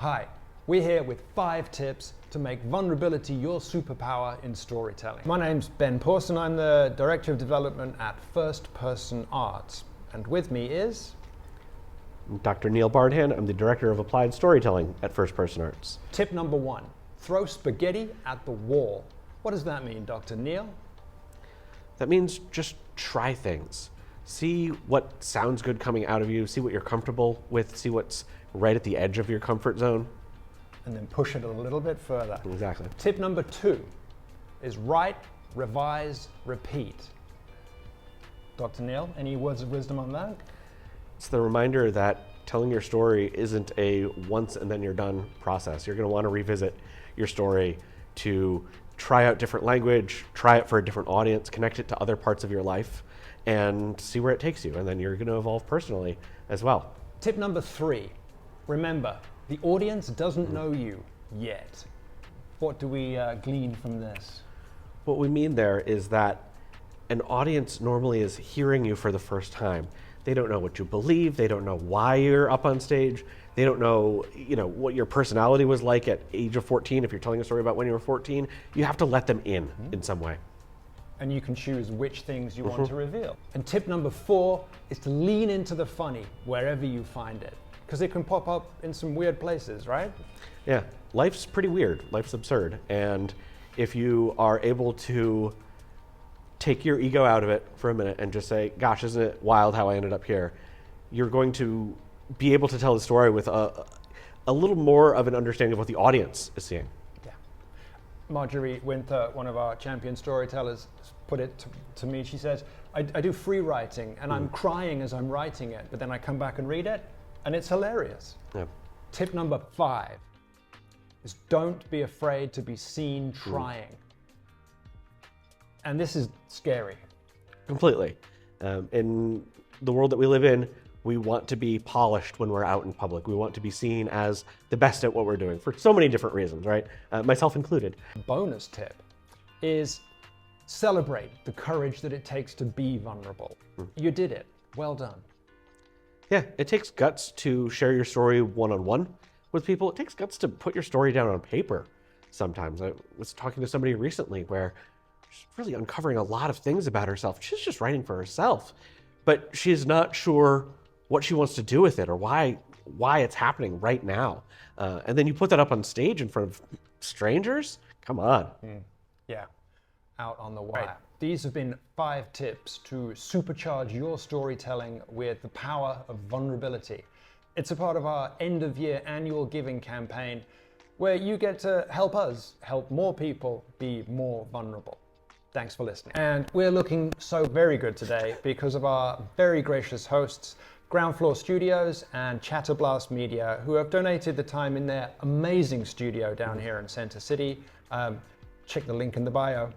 Hi, we're here with 5 tips to make vulnerability your superpower in storytelling. My name's Ben Pawson. I'm the Director of Development at First Person Arts. And with me is... Dr. Neil Bardhan. I'm the Director of Applied Storytelling at First Person Arts. Tip number 1, throw spaghetti at the wall. What does that mean, Dr. Neil? That means just try things. See what sounds good coming out of you, see what you're comfortable with, see what's right at the edge of your comfort zone. And then push it a little bit further. Exactly. Tip number 2 is write, revise, repeat. Dr. Neil, any words of wisdom on that? It's the reminder that telling your story isn't a once and then you're done process. You're going to want to revisit your story to try out different language, try it for a different audience, connect it to other parts of your life, and see where it takes you. And then you're going to evolve personally as well. Tip number 3, remember, the audience doesn't know you yet. What do we glean from this? What we mean there is that an audience normally is hearing you for the first time. They don't know what you believe. They don't know why you're up on stage. They don't know, what your personality was like at age of 14. If you're telling a story about when you were 14, you have to let them in some way. And you can choose which things you want to reveal. And tip number 4 is to lean into the funny wherever you find it, because it can pop up in some weird places, right? Yeah, life's pretty weird. Life's absurd. And if you are able to take your ego out of it for a minute and just say, gosh, isn't it wild how I ended up here? You're going to be able to tell the story with a little more of an understanding of what the audience is seeing. Yeah. Marjorie Winter, one of our champion storytellers, put it to me. She says, I do free writing and I'm crying as I'm writing it, but then I come back and read it and it's hilarious. Yeah. Tip number 5 is don't be afraid to be seen trying. And this is scary. Completely. In the world that we live in, we want to be polished when we're out in public. We want to be seen as the best at what we're doing for so many different reasons, right? Myself included. Bonus tip is celebrate the courage that it takes to be vulnerable. You did it. Well done. Yeah, it takes guts to share your story one-on-one with people. It takes guts to put your story down on paper sometimes. I was talking to somebody recently where she's really uncovering a lot of things about herself. She's just writing for herself, but she's not sure what she wants to do with it or why it's happening right now. And then you put that up on stage in front of strangers? Come on. Yeah, out on the wire. Right. These have been 5 tips to supercharge your storytelling with the power of vulnerability. It's a part of our end-of-year annual giving campaign where you get to help us help more people be more vulnerable. Thanks for listening. And we're looking so very good today because of our very gracious hosts, Ground Floor Studios and Chatterblast Media, who have donated the time in their amazing studio down here in Center City. Check the link in the bio.